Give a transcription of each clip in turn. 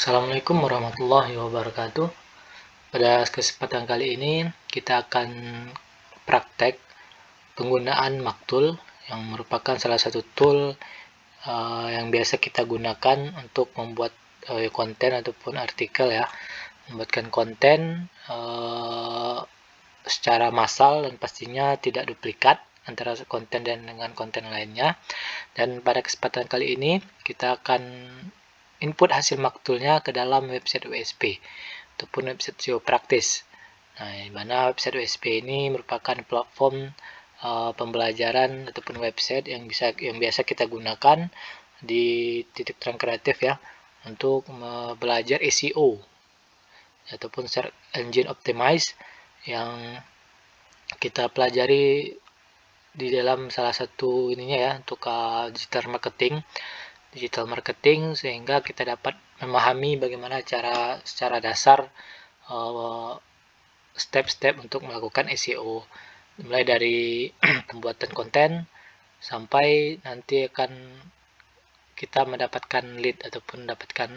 Assalamualaikum warahmatullahi wabarakatuh. Pada kesempatan kali ini kita akan praktek penggunaan Maktul yang merupakan salah satu tool yang biasa kita gunakan untuk membuat konten ataupun artikel ya. Membuatkan konten secara massal dan pastinya tidak duplikat antara konten dan dengan konten lainnya. Dan pada kesempatan kali ini kita akan input hasil maktulnya ke dalam website WSP ataupun website SEO praktis. Nah, di mana website WSP ini merupakan platform pembelajaran ataupun website yang biasa kita gunakan di titik terang kreatif ya untuk belajar SEO ataupun search engine optimize yang kita pelajari di dalam salah satu ininya ya untuk digital marketing sehingga kita dapat memahami bagaimana secara dasar step-step untuk melakukan SEO mulai dari pembuatan konten sampai nanti akan kita mendapatkan lead ataupun mendapatkan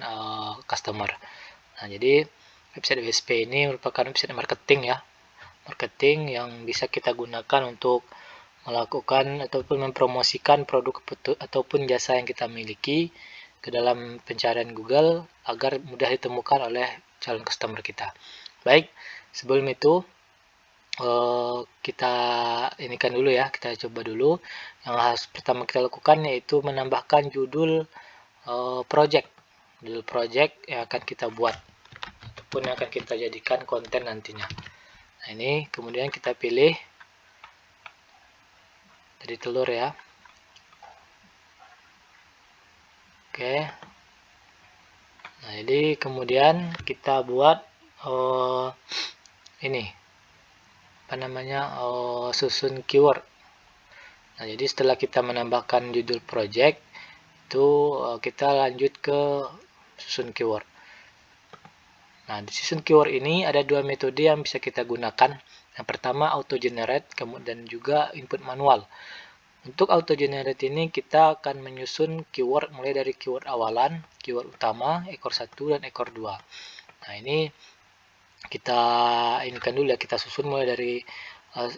customer. Nah, jadi website WSP ini merupakan website marketing ya, marketing yang bisa kita gunakan untuk melakukan ataupun mempromosikan produk ataupun jasa yang kita miliki ke dalam pencarian Google agar mudah ditemukan oleh calon customer kita. Baik, sebelum itu kita inikan dulu ya, kita coba dulu. Yang harus pertama kita lakukan yaitu menambahkan judul project yang akan kita buat ataupun yang akan kita jadikan konten nantinya. Nah, ini kemudian kita pilih dari telur ya. Oke. Nah, jadi kemudian kita buat ini susun keyword. Nah, jadi setelah kita menambahkan judul project itu kita lanjut ke susun keyword. Nah, di susun keyword ini ada dua metode yang bisa kita gunakan. Yang pertama auto generate, kemudian juga input manual. Untuk auto generate ini kita akan menyusun keyword mulai dari keyword awalan, keyword utama, ekor 1 dan ekor 2. Nah, ini kita inikan dulu ya, kita susun mulai dari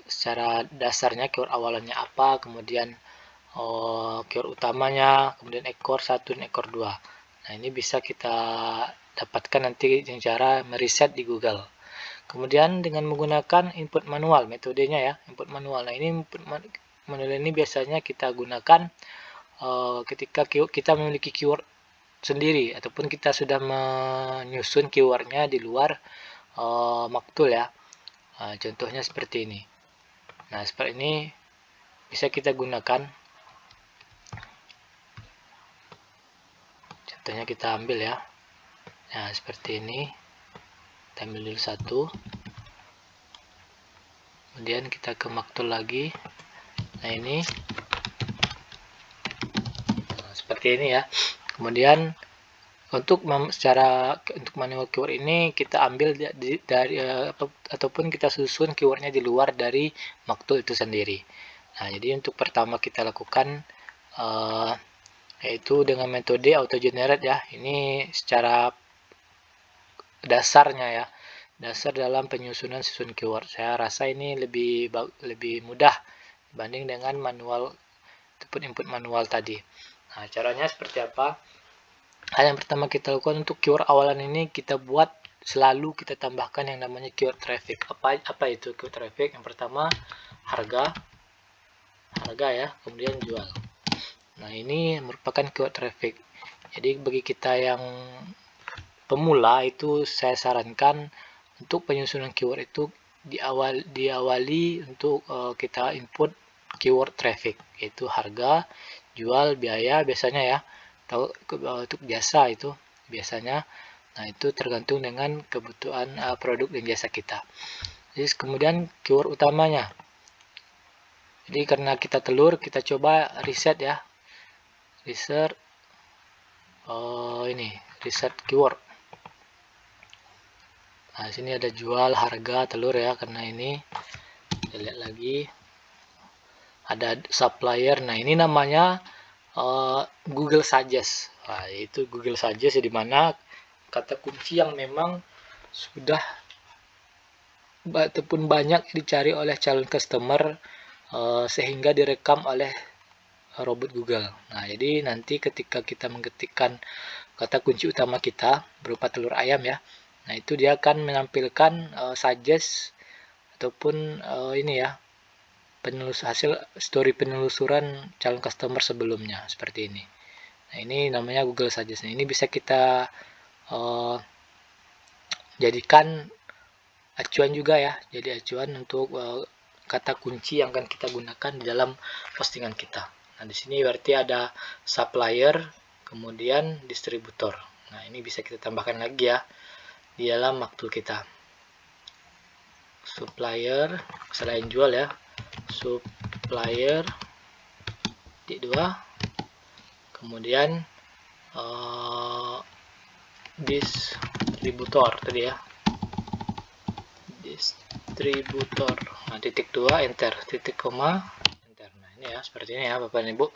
secara dasarnya keyword awalannya apa, kemudian keyword utamanya, kemudian ekor 1 dan ekor 2. Nah, ini bisa kita dapatkan nanti dengan cara meriset di Google. Kemudian dengan menggunakan input manual, metodenya ya, input manual. Nah, ini input manual ini biasanya kita gunakan ketika kita memiliki keyword sendiri ataupun kita sudah menyusun keywordnya di luar Maktul ya. Contohnya seperti ini. Nah, seperti ini bisa kita gunakan. Contohnya kita ambil ya. Nah, seperti ini. Kita ambil dulu satu. Kemudian kita ke Maktul lagi. Nah, ini. Nah, seperti ini ya. Kemudian untuk manual keyword ini kita ambil dari ataupun kita susun keywordnya di luar dari Maktul itu sendiri. Nah, jadi untuk pertama kita lakukan yaitu dengan metode auto generate ya. Ini secara dasarnya ya, dasar dalam penyusunan susun keyword. Saya rasa ini lebih mudah dibanding dengan manual ataupun input manual tadi. Nah, caranya seperti apa? Hal yang pertama kita lakukan untuk keyword awalan ini kita buat selalu kita tambahkan yang namanya keyword traffic. Apa itu keyword traffic? Yang pertama harga ya, kemudian jual. Nah, ini merupakan keyword traffic. Jadi bagi kita yang pemula itu saya sarankan untuk penyusunan keyword itu diawali untuk kita input keyword traffic, yaitu harga, jual, biaya biasanya ya. Untuk jasa itu biasanya. Nah, itu tergantung dengan kebutuhan produk dan jasa kita. Jadi kemudian keyword utamanya. Jadi karena kita telur, kita coba riset ya. Riset riset keyword. Nah, sini ada jual, harga, telur ya, karena ini kita lihat lagi ada supplier. Nah, ini namanya Google Suggest. Nah, itu Google Suggest di mana kata kunci yang memang sudah ataupun banyak dicari oleh calon customer sehingga direkam oleh robot Google. Nah, jadi nanti ketika kita mengetikkan kata kunci utama kita berupa telur ayam ya, nah itu dia akan menampilkan suggest ataupun ini ya, hasil story penelusuran calon customer sebelumnya seperti ini. Nah, ini namanya Google Suggest. Nah, ini bisa kita jadikan acuan juga ya. Jadi acuan untuk kata kunci yang akan kita gunakan di dalam postingan kita. Nah, di sini berarti ada supplier, kemudian distributor. Nah, ini bisa kita tambahkan lagi ya di dalam maktul kita. Supplier, selain jual ya, supplier titik 2, kemudian distributor tadi ya, distributor. Nah, titik 2 enter, titik koma enter. Nah, ini ya seperti ini ya Bapak dan Ibu.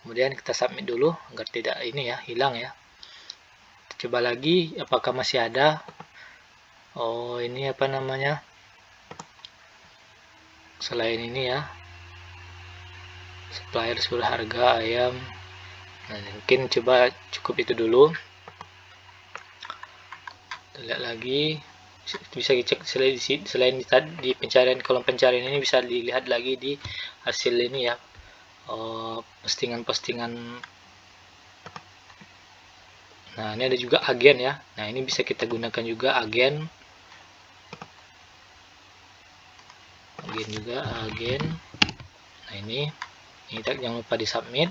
Kemudian kita submit dulu agar tidak ini ya hilang ya. Coba lagi apakah masih ada. Oh, ini apa namanya, selain ini ya, supplier sudah harga ayam. Nah, mungkin coba cukup itu dulu. Kita lihat lagi, bisa dicek selain di pencarian, kolom pencarian ini bisa dilihat lagi di hasil ini ya, postingan-postingan. Nah, ini ada juga agen ya. Nah, ini bisa kita gunakan juga agen juga agen. Nah, ini jangan lupa di submit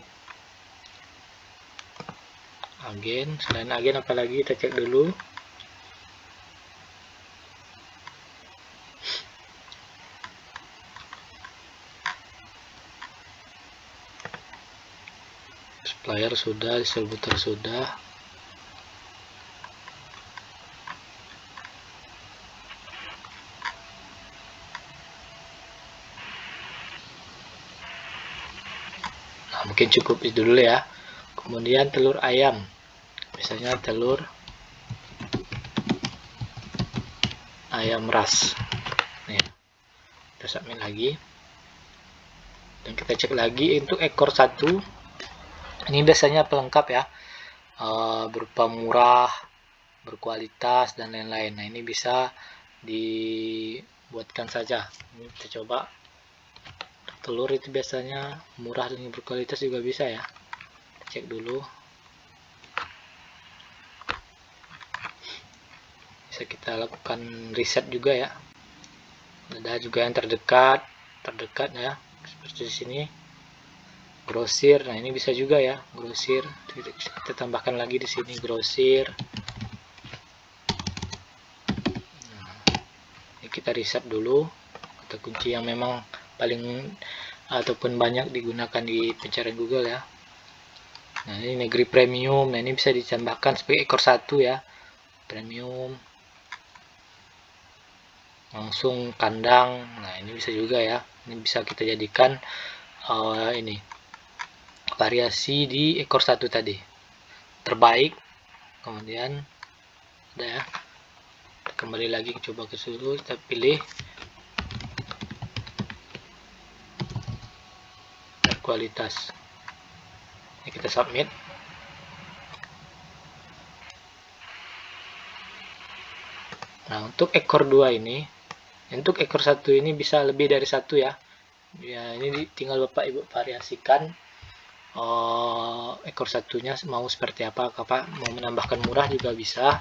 agen. Selain agen apalagi kita cek dulu. Supplier sudah, distributor sudah. Nah, mungkin cukup itu dulu ya. Kemudian telur ayam, misalnya telur ayam ras. Nih, kita submit lagi. Dan kita cek lagi untuk ekor 1. Ini biasanya pelengkap ya, berupa murah, berkualitas dan lain-lain. Nah, ini bisa dibuatkan saja. Ini kita coba. Telur itu biasanya murah dan berkualitas juga bisa ya. Cek dulu. Bisa kita lakukan riset juga ya. Ada juga yang terdekat ya, seperti di sini. Grosir. Nah, ini bisa juga ya, grosir. Kita tambahkan lagi di sini grosir. Nah, ini kita riset dulu kata kunci yang memang paling ataupun banyak digunakan di pencarian Google ya. Nah, ini negeri premium. Nah, ini bisa ditambahkan sebagai ekor 1 ya, premium. Langsung kandang. Nah, ini bisa juga ya. Ini bisa kita jadikan ini variasi di ekor 1 tadi. Terbaik. Kemudian ada ya. Kembali lagi coba ke situ, kita pilih kualitas. Ini kita submit. Nah, untuk ekor 2 ini, untuk ekor 1 ini bisa lebih dari 1 ya. Ya, ini tinggal Bapak Ibu variasikan ekor 1-nya mau seperti apa. Mau menambahkan murah juga bisa.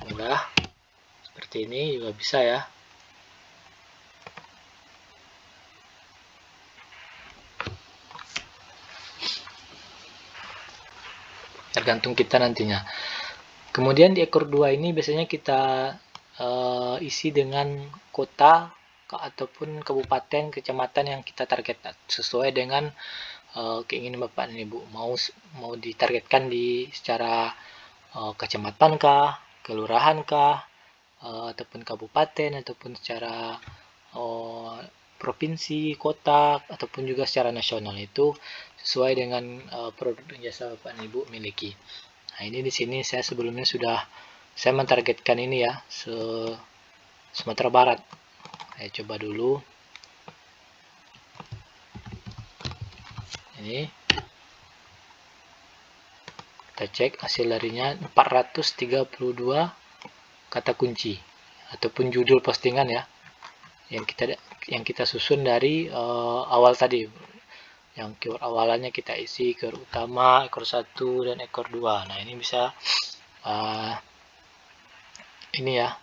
Murah. Seperti ini juga bisa ya. Tergantung kita nantinya. Kemudian di ekor 2 ini biasanya kita isi dengan kota ataupun kabupaten, kecamatan yang kita target sesuai dengan keinginan Bapak dan Ibu. Mau ditargetkan di secara kecamatan kah, kelurahan kah, ataupun kabupaten, ataupun secara provinsi, kota, ataupun juga secara nasional. Itu sesuai dengan produk dan jasa Bapak dan Ibu miliki. Nah, ini di sini saya sebelumnya sudah saya mentargetkan ini ya, Sumatera Barat. Saya coba dulu. Ini kita cek hasil darinya 432 kata kunci ataupun judul postingan ya, yang kita susun dari awal tadi. Yang keyword awalannya kita isi keyword utama, ekor 1 dan ekor 2. Nah, ini bisa ini ya.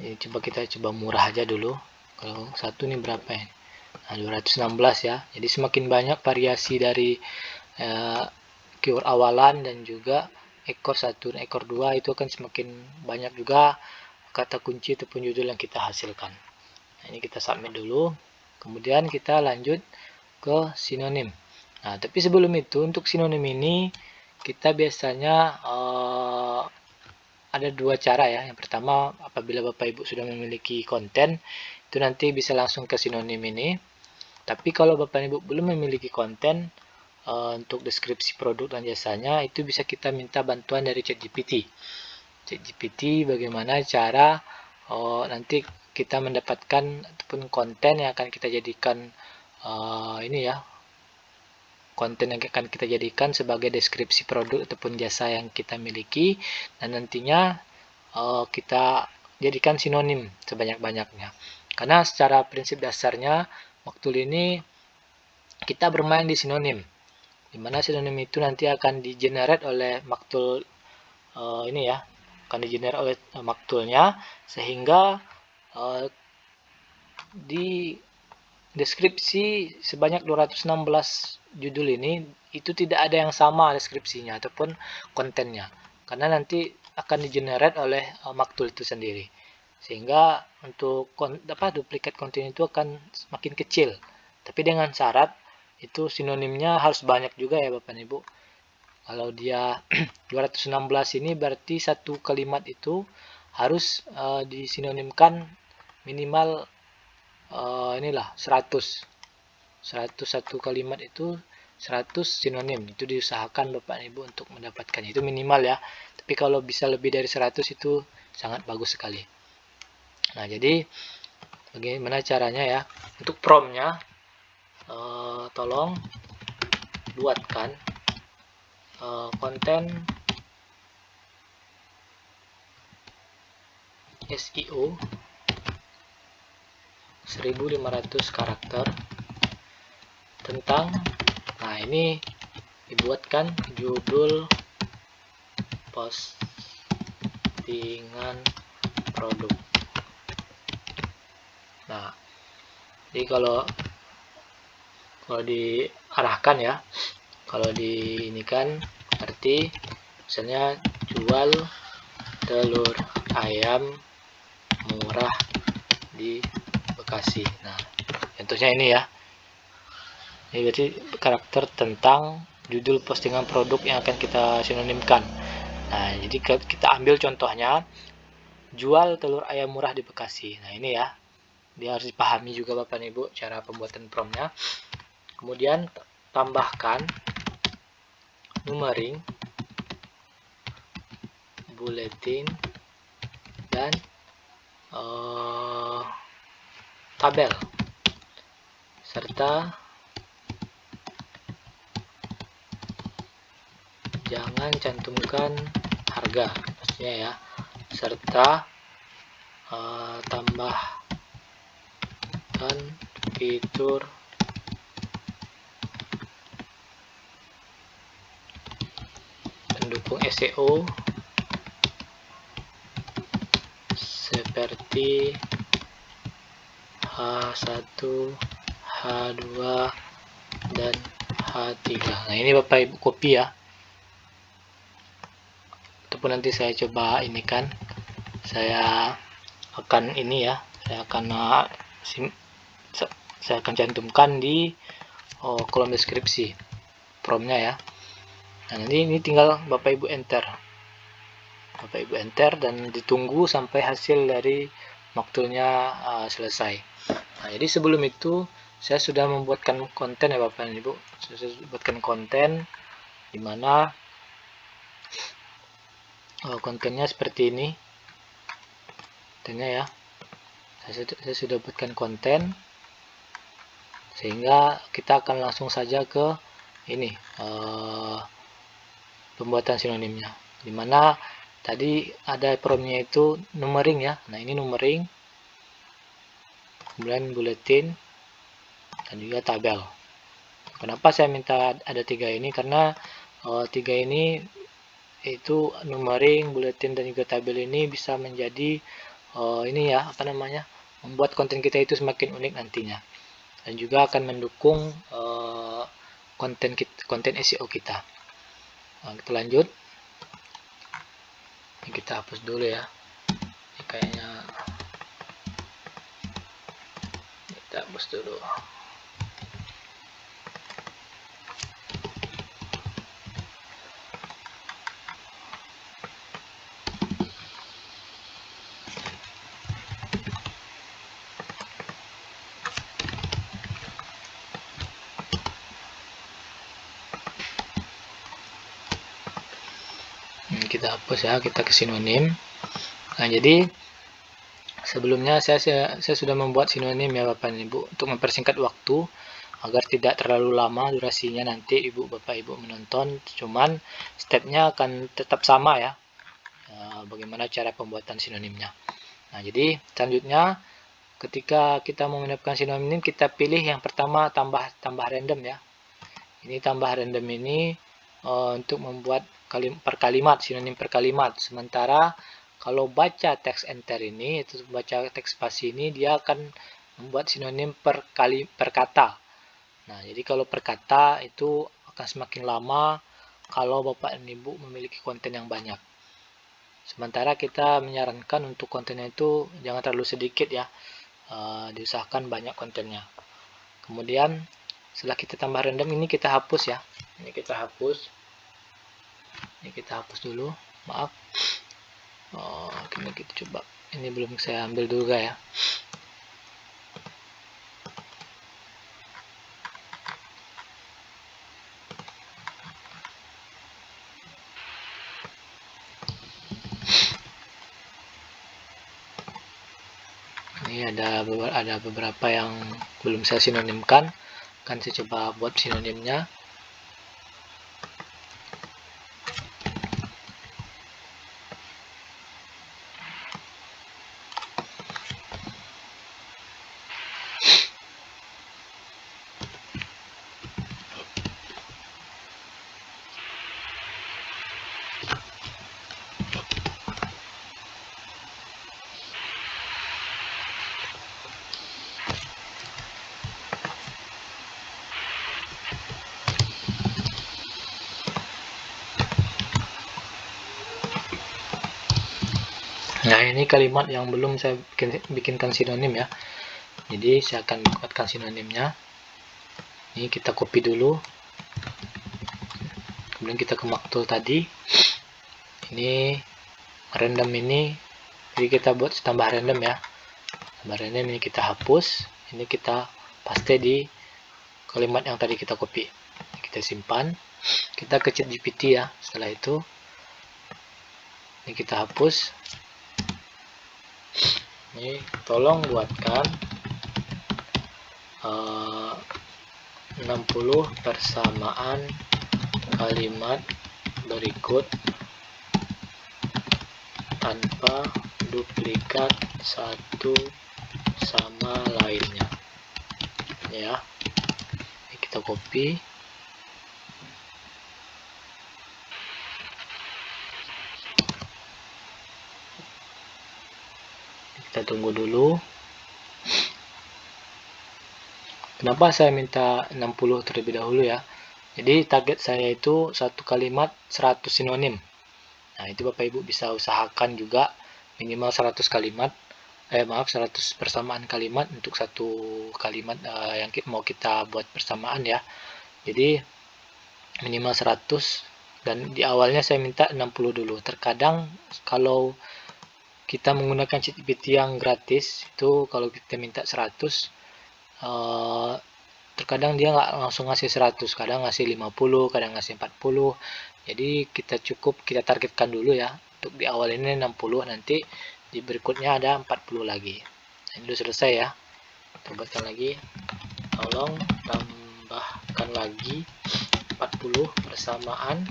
Ini kita coba murah aja dulu. Kalau satu ini berapa ya? Nah, 216 ya. Jadi semakin banyak variasi dari keyword awalan dan juga ekor 1 dan ekor 2, itu akan semakin banyak juga kata kunci ataupun judul yang kita hasilkan. Nah, ini kita submit dulu. Kemudian kita lanjut ke sinonim. Nah, tapi sebelum itu, untuk sinonim ini kita biasanya ada dua cara ya. Yang pertama, apabila Bapak Ibu sudah memiliki konten, itu nanti bisa langsung ke sinonim ini. Tapi kalau Bapak Ibu belum memiliki konten untuk deskripsi produk dan jasanya, itu bisa kita minta bantuan dari ChatGPT. ChatGPT bagaimana cara nanti kita mendapatkan ataupun konten yang akan kita jadikan ini ya, konten yang akan kita jadikan sebagai deskripsi produk ataupun jasa yang kita miliki, dan nantinya kita jadikan sinonim sebanyak-banyaknya. Karena secara prinsip dasarnya Maktul ini kita bermain di sinonim, dimana sinonim itu nanti akan di-generate oleh Maktul ini ya, akan di-generate oleh Maktulnya, sehingga di deskripsi sebanyak 216 judul ini itu tidak ada yang sama deskripsinya ataupun kontennya, karena nanti akan di-generate oleh Maktul itu sendiri, sehingga untuk duplikat konten itu akan semakin kecil. Tapi dengan syarat itu sinonimnya harus banyak juga ya Bapak Ibu. Kalau dia 216 ini berarti satu kalimat itu harus disinonimkan minimal inilah 100 satu kalimat itu 100 sinonim. Itu diusahakan Bapak Ibu untuk mendapatkannya, itu minimal ya. Tapi kalau bisa lebih dari 100 itu sangat bagus sekali. Nah, jadi bagaimana caranya ya? Untuk promptnya tolong buatkan konten SEO 1500 karakter tentang, nah ini dibuatkan judul postingan produk. Nah, jadi kalau diarahkan ya, kalau di ini kan berarti misalnya jual telur ayam murah di Bekasi. Nah, contohnya ini ya. Ini berarti karakter tentang judul postingan produk yang akan kita sinonimkan. Nah, jadi kita ambil contohnya jual telur ayam murah di Bekasi. Nah, ini ya. Dia harus dipahami juga Bapak Ibu cara pembuatan promptnya. Kemudian tambahkan numbering, bulletin, dan tabel, serta jangan cantumkan harga pastinya ya, serta tambahkan fitur pendukung SEO seperti H1, H2, dan H3. Nah, ini Bapak Ibu copy ya, ataupun nanti saya coba ini kan, saya akan ini ya, saya akan cantumkan di kolom deskripsi promptnya ya. Nah, nanti ini tinggal Bapak Ibu enter. Bapak Ibu enter dan ditunggu sampai hasil dari Maktulnya selesai. Nah, jadi sebelum itu saya sudah membuatkan konten ya Bapak Ibu. Saya sudah buatkan konten di mana kontennya seperti ini. Kontennya ya, saya sudah buatkan konten, sehingga kita akan langsung saja ke ini pembuatan sinonimnya, dimana tadi ada promnya itu numbering ya. Nah, ini numbering, kemudian bulletin, dan juga tabel. Kenapa saya minta ada 3 ini? Karena 3 ini itu numbering, bulletin, dan juga tabel ini bisa menjadi ini ya, apa namanya, membuat konten kita itu semakin unik nantinya, dan juga akan mendukung konten SEO kita. Nah, kita lanjut. Ini kita hapus dulu ya. Ini kayaknya kita hapus dulu. Kita hapus ya, kita ke sinonim. Nah, jadi sebelumnya saya sudah membuat sinonim ya Bapak dan Ibu, untuk mempersingkat waktu agar tidak terlalu lama durasinya nanti Bapak Ibu menonton. Cuman stepnya akan tetap sama ya, bagaimana cara pembuatan sinonimnya. Nah, jadi selanjutnya ketika kita mau menetapkan sinonim, kita pilih yang pertama tambah random ya. Ini tambah random ini untuk membuat per kalimat, sinonim per kalimat. Sementara kalau baca teks enter ini, itu baca teks spasi ini, dia akan membuat sinonim per kata. Nah, jadi kalau per kata itu akan semakin lama kalau Bapak dan Ibu memiliki konten yang banyak. Sementara kita menyarankan untuk kontennya itu jangan terlalu sedikit ya, diusahakan banyak kontennya. Kemudian setelah kita tambah random ini kita hapus ya. Ini kita hapus. Ini kita hapus dulu, maaf. Kita coba. Ini belum saya ambil juga ya. Ini ada beberapa yang belum saya sinonimkan. Akan saya coba buat sinonimnya. Nah, ini kalimat yang belum saya bikinkan sinonim ya. Jadi saya akan buatkan sinonimnya. Ini kita copy dulu. Kemudian kita ke maktul tadi. Ini random ini, jadi kita buat tambah random ya. Tambah random ini kita hapus. Ini kita paste di kalimat yang tadi kita copy. Kita simpan. Kita ke ChatGPT ya. Setelah itu ini kita hapus. Ini tolong buatkan 60 persamaan kalimat berikut tanpa duplikat satu sama lainnya ya. Ini kita copy. Kita tunggu dulu. Kenapa saya minta 60 terlebih dahulu ya? Jadi target saya itu satu kalimat 100 sinonim. Nah, itu Bapak Ibu bisa usahakan juga minimal 100 kalimat. 100 persamaan kalimat untuk satu kalimat yang mau kita buat persamaan ya. Jadi minimal 100, dan di awalnya saya minta 60 dulu. Terkadang kalau kita menggunakan ChatGPT yang gratis itu, kalau kita minta 100, terkadang dia nggak langsung ngasih 100, kadang ngasih 50, kadang ngasih 40. Jadi kita targetkan dulu ya Untuk di awal ini 60, nanti di berikutnya ada 40 lagi. Nah, ini sudah selesai ya. Tambahkan lagi, tolong tambahkan lagi 40 persamaan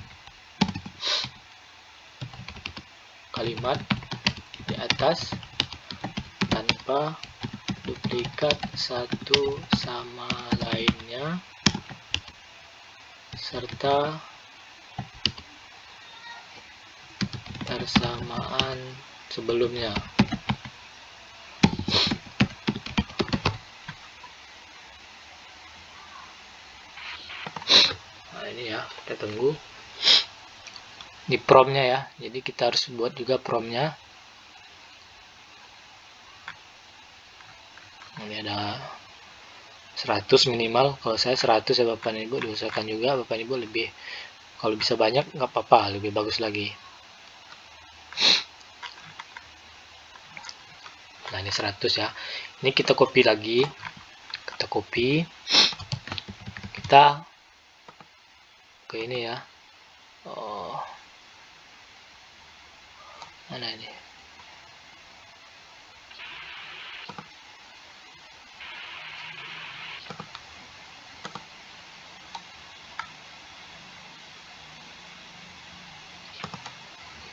kalimat di atas tanpa duplikat satu sama lainnya, serta persamaan sebelumnya. Nah, ini ya, kita tunggu. Ini promnya ya, jadi kita harus buat juga promnya. Ini ada 100 minimal, kalau saya 100 ya Bapak Ibu, diusahakan juga Bapak Ibu lebih, kalau bisa banyak nggak apa-apa, lebih bagus lagi. Nah, ini 100 ya. Ini kita copy lagi, kita copy, kita ke ini ya. Oh, mana ini?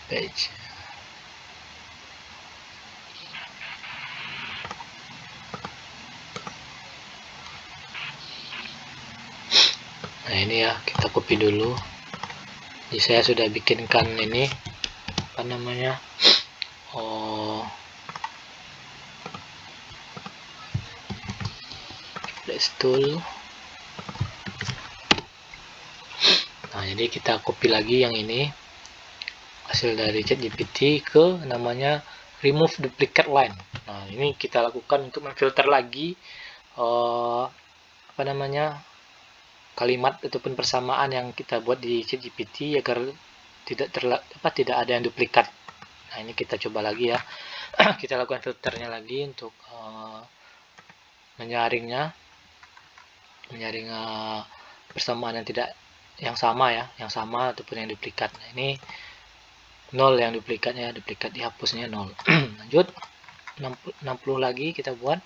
Page. Nah, ini ya, kita copy dulu. Jadi saya sudah bikinkan ini, apa namanya? Replace tool. Nah, jadi kita copy lagi yang ini, hasil dari ChatGPT, ke namanya remove duplicate line. Nah, ini kita lakukan untuk memfilter lagi apa namanya, kalimat ataupun persamaan yang kita buat di ChatGPT agar tidak ada yang duplikat. Nah, ini kita coba lagi ya. Kita lakukan filternya lagi untuk menyaring persamaan yang sama ya, yang sama ataupun yang duplikat. Nah, ini 0 yang duplikatnya, duplikat dihapusnya 0. Lanjut, 60 lagi kita buat.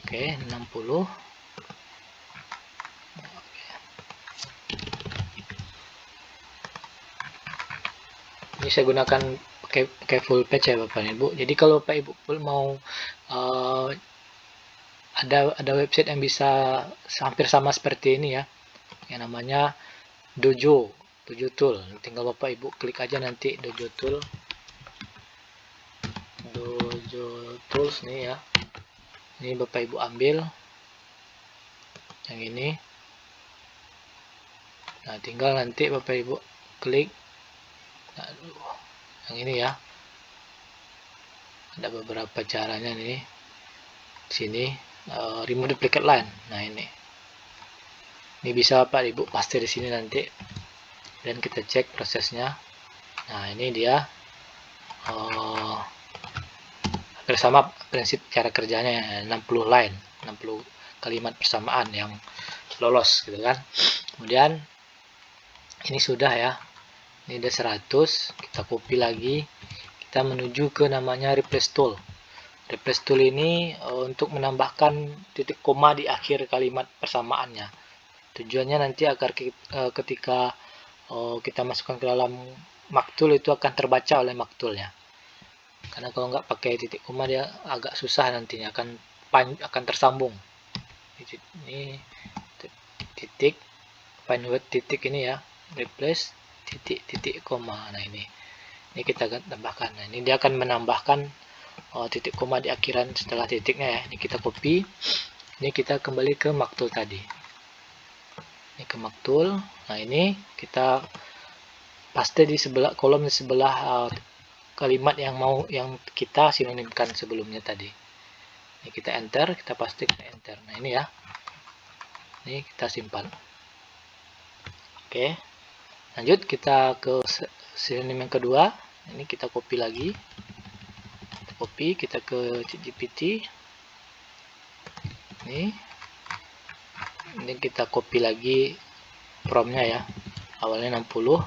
Oke, 60. Ini saya gunakan pakai full page ya Bapak Ibu. Jadi kalau Bapak Ibu mau ada website yang bisa hampir sama seperti ini ya, yang namanya Dojo Tool. Tinggal Bapak Ibu klik aja nanti Dojo Tools nih ya. Ini Bapak Ibu ambil yang ini. Nah, tinggal nanti Bapak Ibu klik yang ini ya. Ada beberapa caranya nih. Sini remove duplicate line. Nah, ini bisa Bapak Ibu paste di sini nanti, dan kita cek prosesnya. Nah, ini dia bersama prinsip cara kerjanya, 60 line, 60 kalimat persamaan yang lolos gitu kan. Kemudian ini sudah ya, ini udah 100. Kita copy lagi, kita menuju ke namanya replace tool. Replace tool ini untuk menambahkan titik koma di akhir kalimat persamaannya. Tujuannya nanti agar ketika kita masukkan ke dalam maktul itu akan terbaca oleh maktulnya. Karena kalau nggak pakai titik koma dia agak susah nantinya, akan tersambung. Ini titik, find word titik ini ya, replace titik koma. Nah, ini kita akan tambahkan. Nah, ini dia akan menambahkan titik koma di akhiran setelah titiknya ya. Ini kita copy. Ini kita kembali ke maktul tadi. Ini ke maktul. Nah, ini kita paste di sebelah kolom di sebelah kalimat yang kita sinonimkan sebelumnya tadi. Ini kita enter, kita paste, kita enter. Nah, ini ya. Ini kita simpan. Oke. Lanjut kita ke sinonim yang kedua. Ini kita copy lagi. Kita ke ChatGPT. Ini kita copy lagi promnya ya. awalnya 60.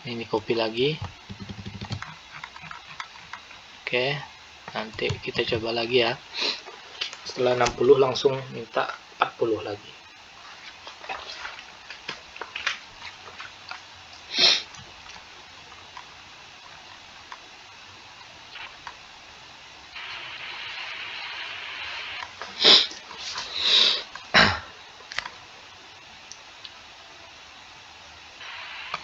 Ini copy lagi. Oke, nanti kita coba lagi ya. Setelah 60 langsung minta 40 lagi.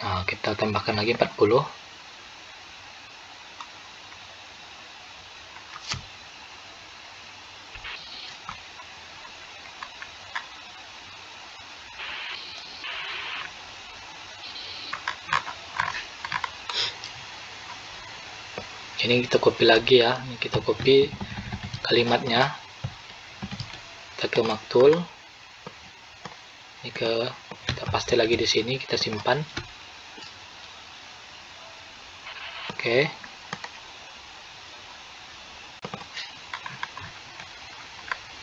Nah, kita tambahkan lagi 40. Ini kita copy lagi ya. Ini kita copy kalimatnya. Kita ke maktul. Ini kita paste lagi di sini, kita simpan. Oke.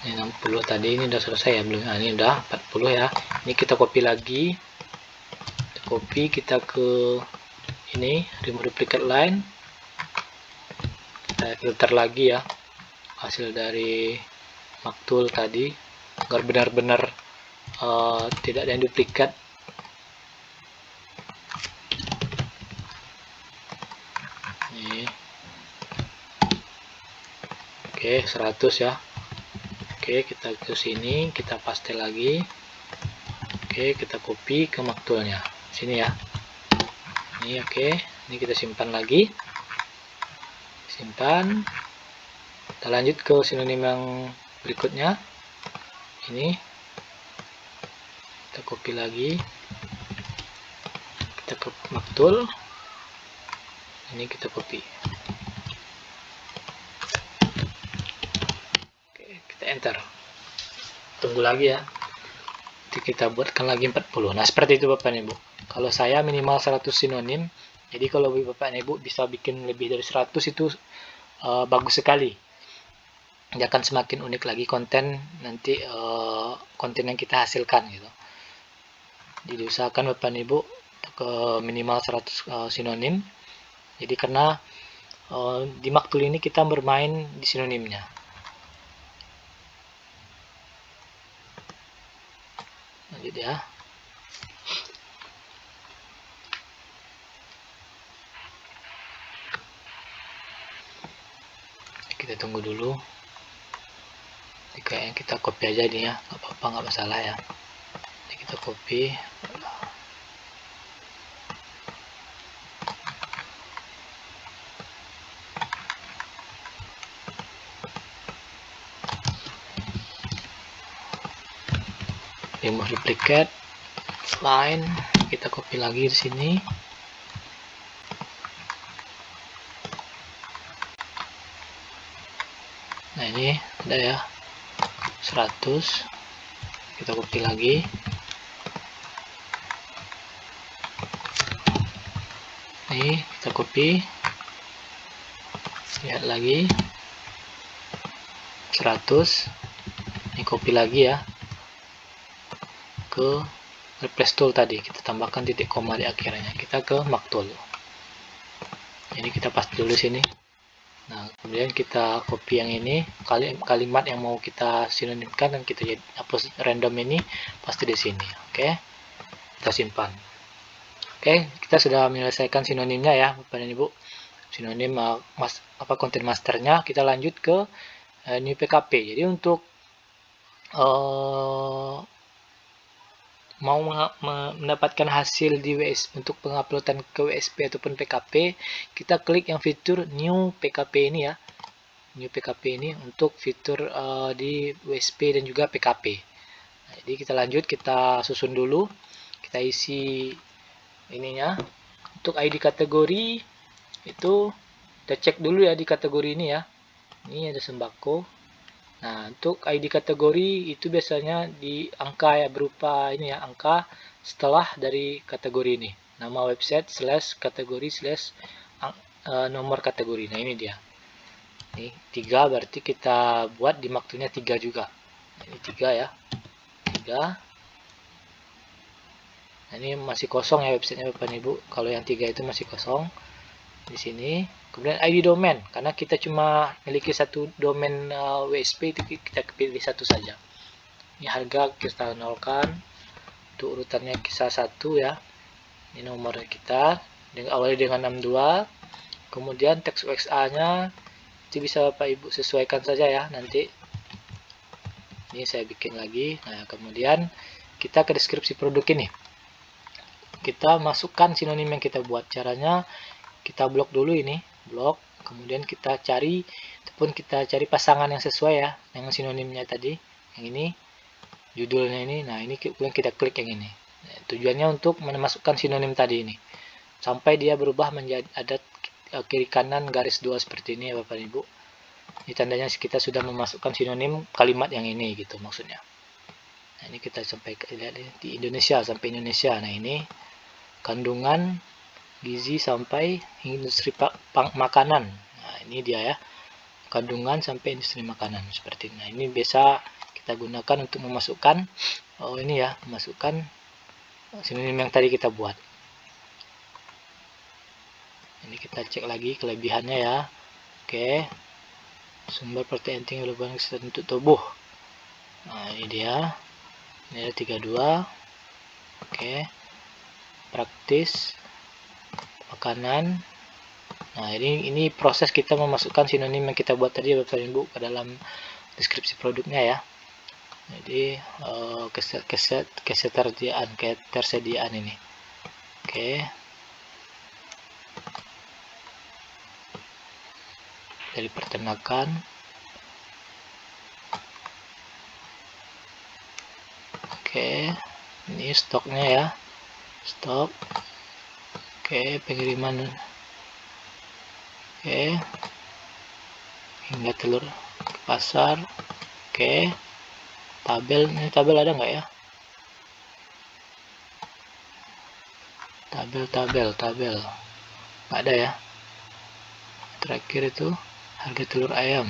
Ini 60 tadi, ini udah selesai ya belum? Nah, ini udah 40 ya. Ini kita copy lagi. Kita copy, kita ke ini, remove duplicate line. Kita filter lagi ya hasil dari maktul tadi agar benar-benar tidak ada yang duplikat. Ini. Oke, 100 ya. Oke, kita ke sini, kita paste lagi. Oke, kita copy ke maktulnya sini ya. Ini oke, ini kita simpan lagi. Simpan. Kita lanjut ke sinonim yang berikutnya. Ini kita copy lagi, kita ke maktul, ini kita copy. Oke, kita enter, tunggu lagi ya. Nanti kita buatkan lagi 40. Nah, seperti itu Bapak dan Ibu. Kalau saya minimal 100 sinonim, jadi kalau Bapak dan Ibu bisa bikin lebih dari 100 itu bagus sekali. Dia akan semakin unik lagi konten nanti, konten yang kita hasilkan gitu. Jadi usahakan Bapak dan Ibu ke minimal 100 sinonim. Jadi karena di maktul ini kita bermain di sinonimnya. Lanjut ya. Kita tunggu dulu. Kayaknya kita copy aja nih ya, nggak apa-apa, nggak masalah ya. Jadi kita copy. Remove duplicate line, kita copy lagi di sini. Nah, ini ada ya 100, kita copy lagi. Ini kita copy, lihat lagi 100, ini copy lagi ya ke replace tool tadi, kita tambahkan titik koma di akhirnya, kita ke maktul. Ini kita paste dulu sini. Nah, kemudian kita copy yang ini, kalimat yang mau kita sinonimkan, dan kita hapus random ini, pasti di sini. Oke, kita simpan. Oke, kita sudah menyelesaikan sinonimnya ya Bapak dan Ibu. Sinonim konten masternya. Kita lanjut ke new PKP. Jadi untuk mau mendapatkan hasil di WSP untuk penguploadan ke WSP ataupun PKP, kita klik yang fitur new PKP ini ya. New PKP ini untuk fitur di WSP dan juga PKP. Nah, jadi kita lanjut, kita susun dulu, kita isi ininya. Untuk ID kategori itu kita cek dulu ya di kategori ini ya. Ini ada sembako. Nah, untuk ID kategori itu biasanya di angka ya, berupa ini ya, angka setelah dari kategori ini. Nama website / kategori / nomor kategori. Nah, ini dia. Ini 3 berarti kita buat di waktunya 3 juga. Ini 3 ya. 3. Nah, ini masih kosong ya websitenya Bapak Ibu. Kalau yang 3 itu masih kosong. Di sini. Kemudian ID domain. Karena kita cuma memiliki satu domain WSP, itu kita pilih satu saja. Ini harga kita nolkan. Untuk urutannya kisah 1 ya. Ini nomornya kita. Awali dengan 62. Kemudian teks UXA-nya itu bisa Bapak Ibu sesuaikan saja ya nanti. Ini saya bikin lagi. Nah, kemudian kita ke deskripsi produk ini. Kita masukkan sinonim yang kita buat. Caranya kita blok dulu ini, blok. Kemudian kita cari, ataupun kita cari pasangan yang sesuai ya dengan sinonimnya tadi. Yang ini, judulnya ini. Nah, ini kemudian kita klik yang ini. Nah, tujuannya untuk memasukkan sinonim tadi ini. Sampai dia berubah menjadi ada kiri kanan garis 2 seperti ini ya Bapak Ibu. Ini tandanya kita sudah memasukkan sinonim kalimat yang ini gitu maksudnya. Nah, ini kita sampai lihat di Indonesia sampai Indonesia. Nah, ini kandungan gizi sampai industri makanan. Nah, ini dia ya. Kandungan sampai industri makanan seperti ini. Nah, ini biasa kita gunakan untuk memasukkan ini ya, memasukkan sinonim yang tadi kita buat. Ini kita cek lagi kelebihannya ya. Oke. Sumber protein tinggi berlebihan untuk tubuh. Nah, ini dia. Ini ada 32. Oke. Praktis makanan. Nah, ini proses kita memasukkan sinonim yang kita buat tadi Bapak Ibu ke dalam deskripsi produknya ya. Jadi ketersediaan ini. Oke. Dari peternakan. Oke. Ini stoknya ya. Stok. Oke, pengiriman. Oke. Hingga telur ke pasar. Oke. Tabel, ini tabel ada nggak ya? Tabel. Nggak ada ya. Terakhir itu harga telur ayam.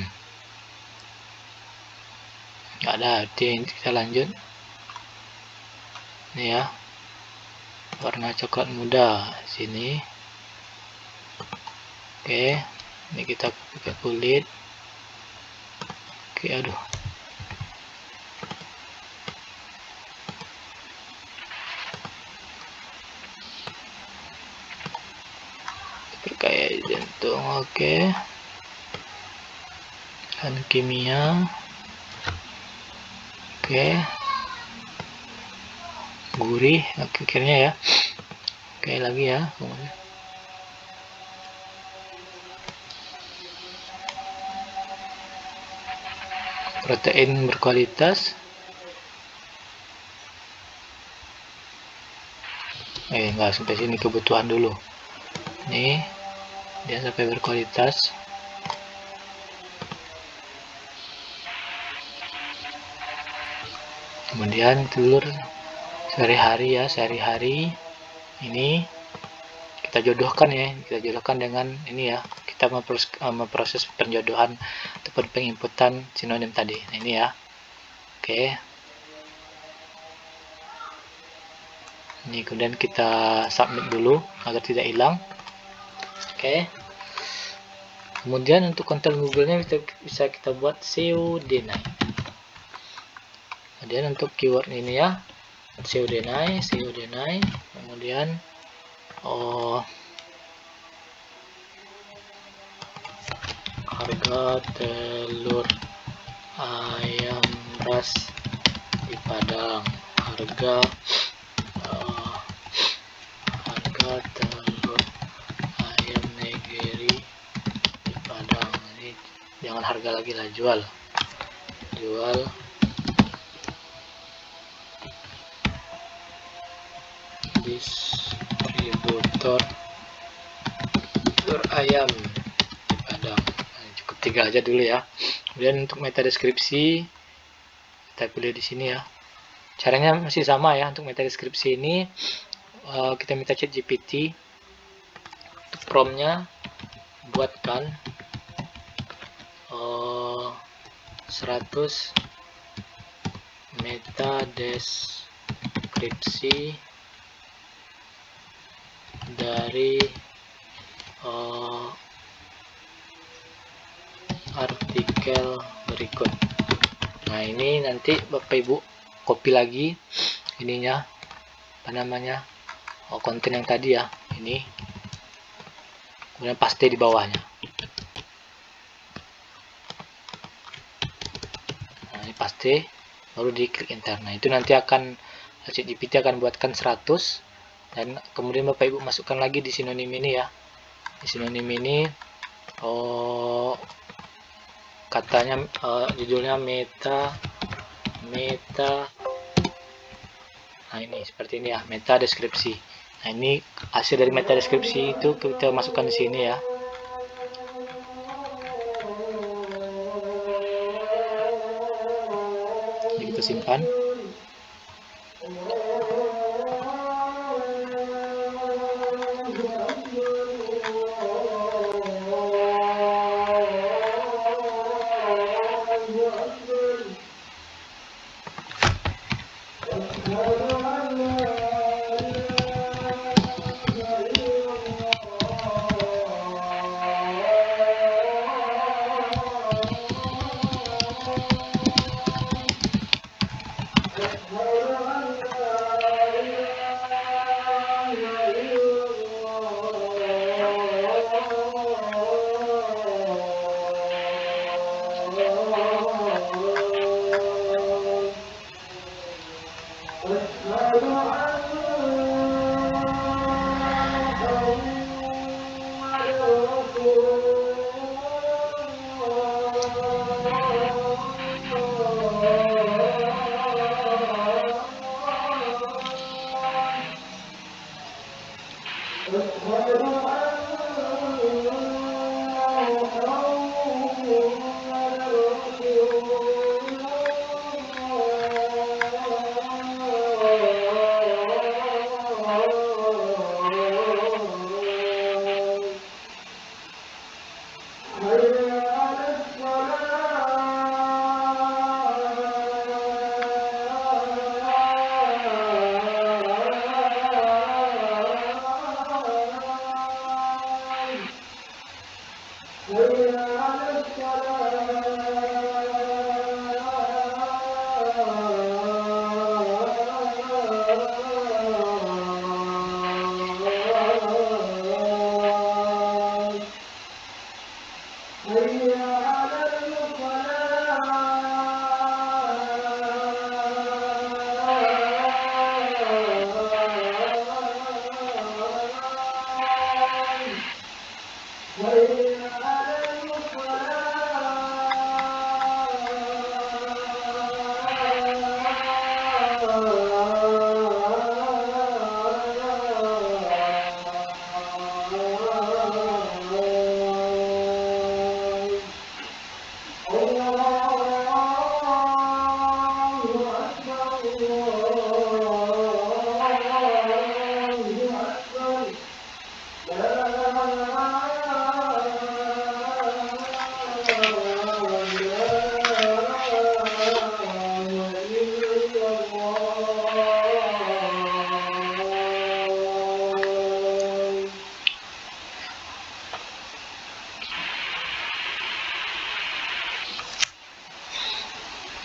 Nggak ada, kita lanjut. Ini ya. Warna coklat muda sini. Oke, ini kita pakai kulit. Oke, aduh. Kayak jantung. Oke. Dan kimia. Oke. Gurih akhirnya ya. Oke, lagi ya. Protein berkualitas. Enggak sampai sini, kebutuhan dulu. Nih, dia sampai berkualitas. Kemudian telur sehari-hari ini kita jodohkan ya, dengan ini ya. Kita memproses penjodohan ataupun penginputan sinonim tadi. Nah, ini ya. Oke. Ini kemudian kita submit dulu agar tidak hilang. Oke. Kemudian untuk konten Google-nya bisa kita buat SEO deny. Kemudian untuk keyword ini ya, SEO deny. Kemudian harga telur ayam ras di Padang, harga telur ayam negeri di Padang. Ini jangan harga lagi lah, jual distributor telur ayam di Padang. Nah, cukup 3 aja dulu ya. Kemudian untuk meta deskripsi kita pilih di sini ya. Caranya masih sama ya. Untuk meta deskripsi ini kita minta ChatGPT untuk promptnya buatkan 100 meta deskripsi dari artikel berikut. Nah, ini nanti Bapak Ibu copy lagi ininya, apa namanya, konten yang tadi ya, ini, kemudian paste di bawahnya. Nah, ini paste, baru diklik enter. Nah, itu nanti akan ChatGPT akan buatkan 100, dan kemudian Bapak Ibu masukkan lagi di sinonim ini ya. Di sinonim ini katanya judulnya meta. Nah, ini seperti ini ya, meta deskripsi. Nah, ini hasil dari meta deskripsi itu kita masukkan di sini ya. Jadi kita simpan.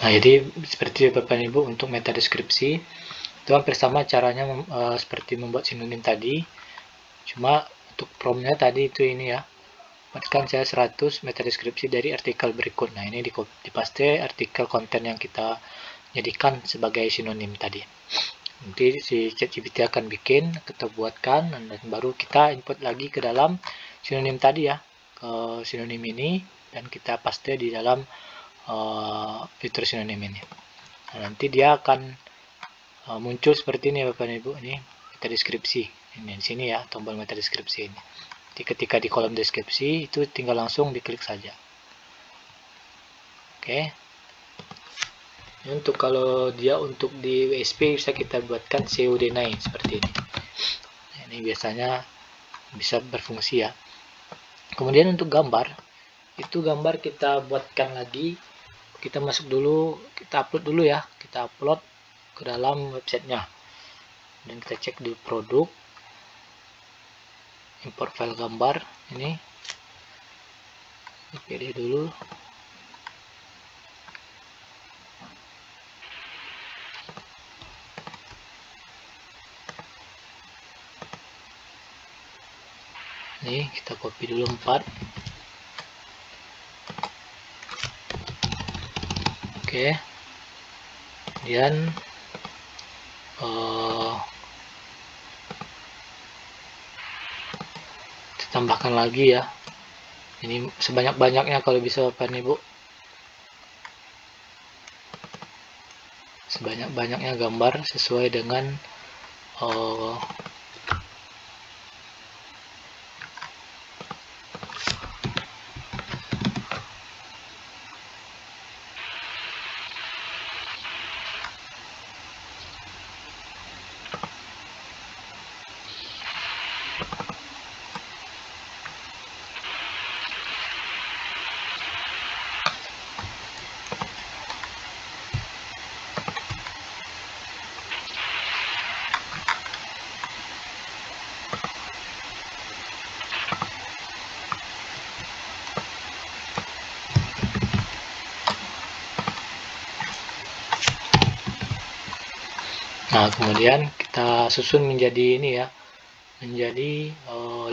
Nah, jadi seperti Bapak Ibu untuk meta deskripsi itu hampir sama caranya seperti membuat sinonim tadi. Cuma untuk promptnya tadi itu ini ya. Buatkan saya 100 meta deskripsi dari artikel berikut. Nah, ini dipaste artikel konten yang kita jadikan sebagai sinonim tadi. Nanti si ChatGPT akan bikin, kita buatkan, dan baru kita input lagi ke dalam sinonim tadi ya, ke sinonim ini, dan kita paste di dalam fitur sinonim ini. Nah, nanti dia akan muncul seperti ini Bapak Ibu, ini meta deskripsi. Ini di sini ya, tombol meta deskripsi ini. Jadi ketika di kolom deskripsi itu tinggal langsung diklik saja. Oke. Ini untuk kalau dia untuk di WSP bisa kita buatkan COD9 seperti ini. Nah, ini biasanya bisa berfungsi ya. Kemudian untuk gambar itu gambar kita buatkan lagi. Kita masuk dulu, kita upload dulu ya, kita upload ke dalam websitenya, dan kita cek di produk, import file gambar ini, pilih dulu. Nih kita copy dulu 4. Oke, kemudian kita tambahkan lagi ya, ini sebanyak-banyaknya kalau bisa Bapak Ibu, sebanyak-banyaknya gambar sesuai dengan nah, kemudian kita susun menjadi ini ya, menjadi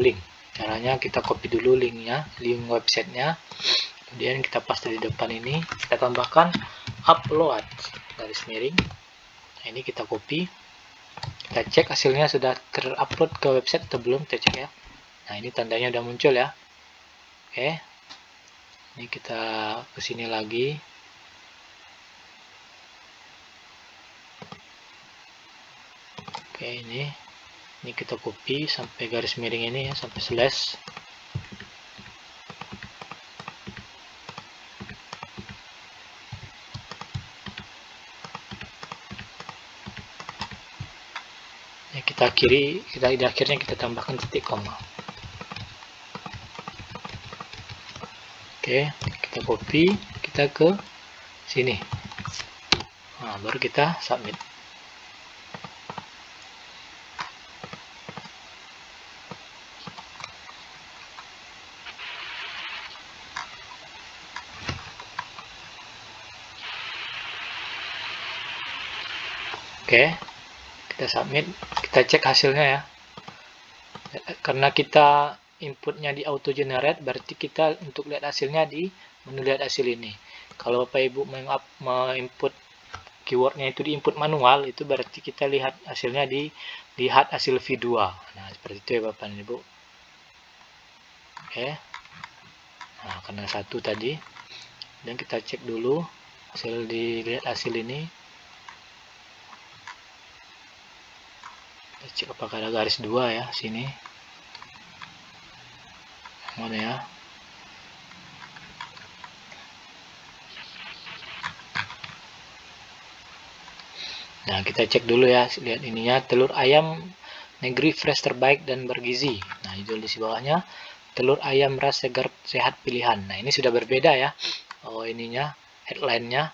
link. Caranya kita copy dulu linknya, link websitenya, kemudian kita paste di depan ini, kita tambahkan upload garis miring. Nah, ini kita copy, kita cek hasilnya sudah terupload ke website atau belum, kita cek ya. Nah, ini tandanya udah muncul ya. Oke, ini kita kesini lagi. Oke, ini kita copy sampai garis miring ini ya, sampai slash. Ya, kita akhiri, di akhirnya kita tambahkan titik koma. Oke, kita copy, kita ke sini. Nah, baru kita submit. Oke, kita submit, kita cek hasilnya ya. Karena kita inputnya di auto generate, berarti kita untuk lihat hasilnya di menu lihat hasil ini. Kalau Bapak Ibu menginput keywordnya itu di input manual, itu berarti kita lihat hasilnya di lihat hasil V2. Nah, seperti itu ya Bapak Ibu. Oke. Nah, karena satu tadi, dan kita cek dulu hasil dilihat hasil ini. Cek apakah ada garis 2 ya sini. Mana ya? Nah, kita cek dulu ya, lihat ininya, telur ayam negeri fresh terbaik dan bergizi. Nah, itu di bawahnya telur ayam ras segar sehat pilihan. Nah, ini sudah berbeda ya. Oh, ininya headline-nya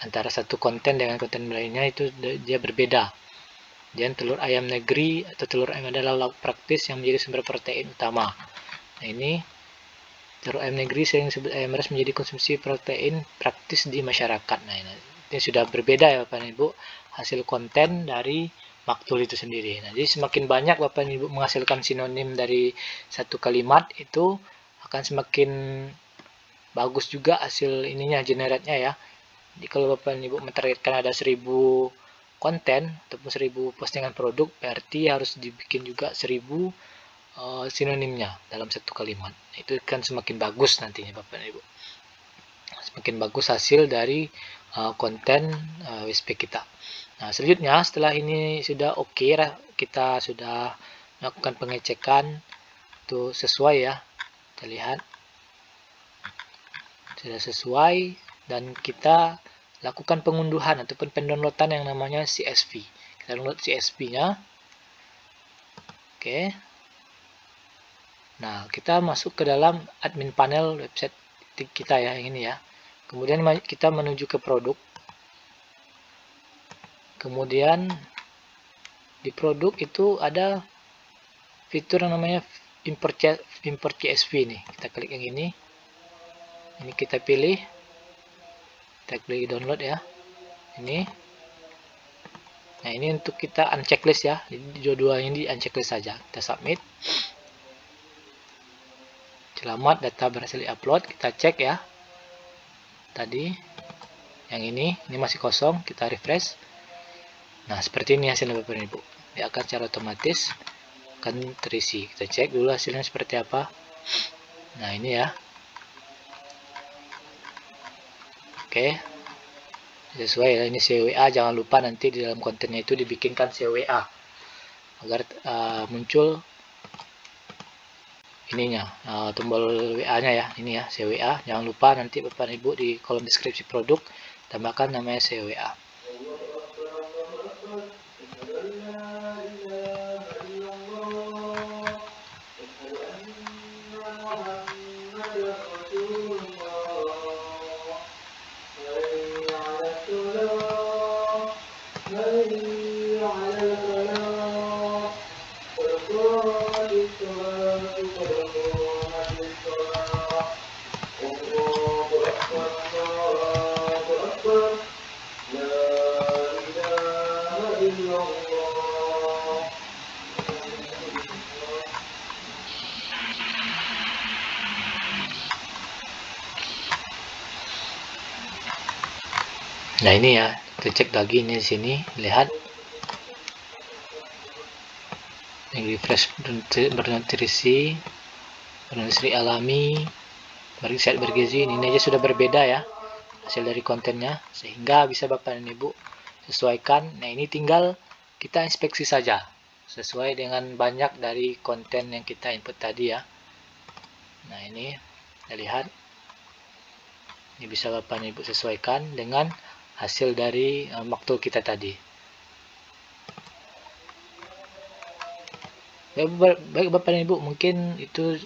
antara satu konten dengan konten lainnya itu dia berbeda. Dan telur ayam negeri atau telur ayam adalah lauk praktis yang menjadi sumber protein utama. Nah, ini telur ayam negeri sering disebut ayam ras menjadi konsumsi protein praktis di masyarakat. Nah, ini sudah berbeda ya Bapak Ibu hasil konten dari maktul itu sendiri. Nah, jadi semakin banyak Bapak Ibu menghasilkan sinonim dari satu kalimat, itu akan semakin bagus juga hasil ininya, generate-nya ya. Jadi kalau Bapak Ibu mentargetkan ada 1000 konten ataupun 1000 postingan produk, berarti harus dibikin juga 1000 sinonimnya dalam satu kalimat. Itu kan semakin bagus nantinya Bapak Ibu. Semakin bagus hasil dari konten WSP kita. Nah, selanjutnya setelah ini sudah oke, kita sudah melakukan pengecekan itu sesuai ya. Kita lihat sudah sesuai, dan kita lakukan pengunduhan ataupun pendownloadan yang namanya CSV. Kita download CSV-nya. Oke. Nah, kita masuk ke dalam admin panel website kita ya, yang ini ya. Kemudian kita menuju ke produk. Kemudian di produk itu ada fitur yang namanya import CSV nih. Kita klik yang ini. Ini kita pilih. Kita klik download ya. Ini. Nah, ini untuk kita unchecklist ya. Jadi dua-duanya ini di unchecklist saja. Kita submit. Selamat, data berhasil diupload. Kita cek ya. Tadi yang ini masih kosong. Kita refresh. Nah, seperti ini hasilnya Bapak dan Ibu. Dia akan secara otomatis akan terisi. Kita cek dulu hasilnya seperti apa. Nah, ini ya. Oke. Sesuai ya, ini CWA. Jangan lupa nanti di dalam kontennya itu dibikinkan CWA agar muncul ininya, tombol WA-nya ya. Ini ya, CWA. Jangan lupa nanti Bapak dan Ibu di kolom deskripsi produk tambahkan namanya CWA. Nah, ini ya, kita cek lagi ini di sini, lihat yang refresh bernutrisi, bernutrisi alami, sehat bergizi. Ini aja sudah berbeda ya hasil dari kontennya, sehingga bisa Bapak dan Ibu sesuaikan. Nah, ini tinggal kita inspeksi saja sesuai dengan banyak dari konten yang kita input tadi ya. Nah, ini kita lihat, ini bisa Bapak dan Ibu sesuaikan dengan hasil dari maktul kita tadi. Baik Bapak dan Ibu, mungkin itu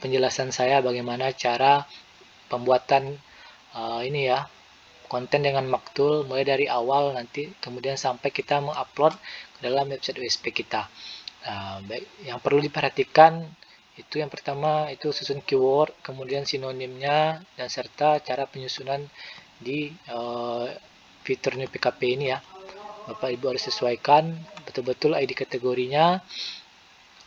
penjelasan saya bagaimana cara pembuatan ini ya, konten dengan maktul mulai dari awal nanti kemudian sampai kita mengupload ke dalam website WSP kita. Baik, yang perlu diperhatikan itu yang pertama itu susun keyword, kemudian sinonimnya, dan serta cara penyusunan di fitur new PKP ini ya. Bapak Ibu harus sesuaikan betul-betul ID kategorinya,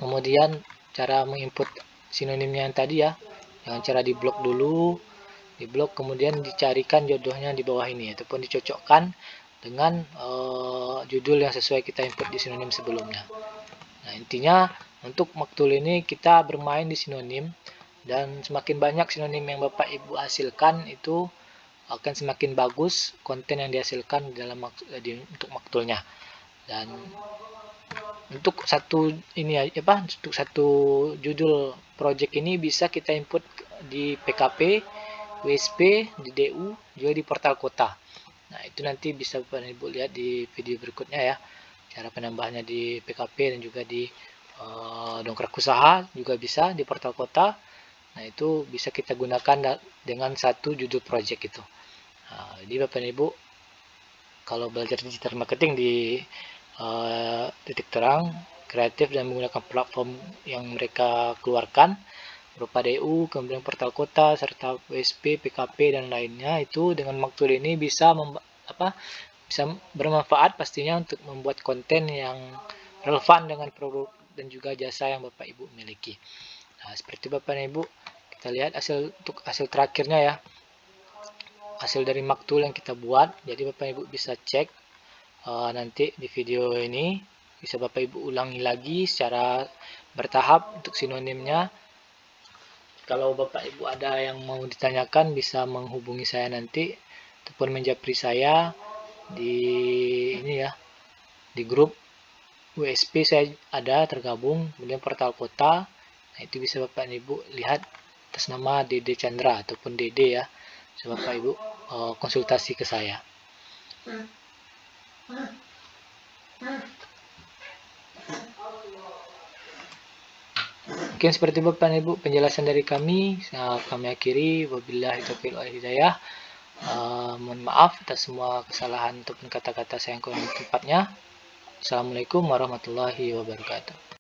kemudian cara menginput sinonimnya yang tadi ya, dengan cara diblok dulu, diblok kemudian dicarikan jodohnya di bawah ini ataupun dicocokkan dengan judul yang sesuai kita input di sinonim sebelumnya. Nah, intinya untuk maktul ini kita bermain di sinonim, dan semakin banyak sinonim yang Bapak Ibu hasilkan itu akan semakin bagus konten yang dihasilkan dalam untuk maktulnya. Dan untuk satu ini apa, untuk satu judul project ini bisa kita input di PKP, WSP, di DU, juga di portal kota. Nah, itu nanti bisa Bapak Ibu lihat di video berikutnya ya, cara penambahannya di PKP dan juga di dongkrak usaha juga bisa di portal kota. Nah, itu bisa kita gunakan dengan satu judul project itu. Jadi Bapak Ibu kalau belajar digital marketing di titik terang kreatif dan menggunakan platform yang mereka keluarkan berupa DU, kemudian portal kota, serta WSP, PKP, dan lainnya, itu dengan maktul ini bisa bisa bermanfaat pastinya untuk membuat konten yang relevan dengan produk dan juga jasa yang Bapak Ibu miliki. Nah, seperti Bapak dan Ibu, kita lihat untuk hasil terakhirnya ya, hasil dari maktul yang kita buat. Jadi Bapak Ibu bisa cek nanti di video ini, bisa Bapak Ibu ulangi lagi secara bertahap untuk sinonimnya. Kalau Bapak Ibu ada yang mau ditanyakan bisa menghubungi saya nanti ataupun menjapri saya di ini ya, di grup WSP saya ada tergabung, kemudian portal kota. Nah, itu bisa Bapak Ibu lihat atas nama Dede Chandra ataupun Dede ya. So, Bapak Ibu konsultasi ke saya. Mungkin seperti Bapak dan Ibu penjelasan dari kami. Kami akhiri. Wabillahi taufiq wal hidayah. Mohon maaf atas semua kesalahan ataupun kata-kata saya yang kurang tempatnya. Assalamualaikum warahmatullahi wabarakatuh.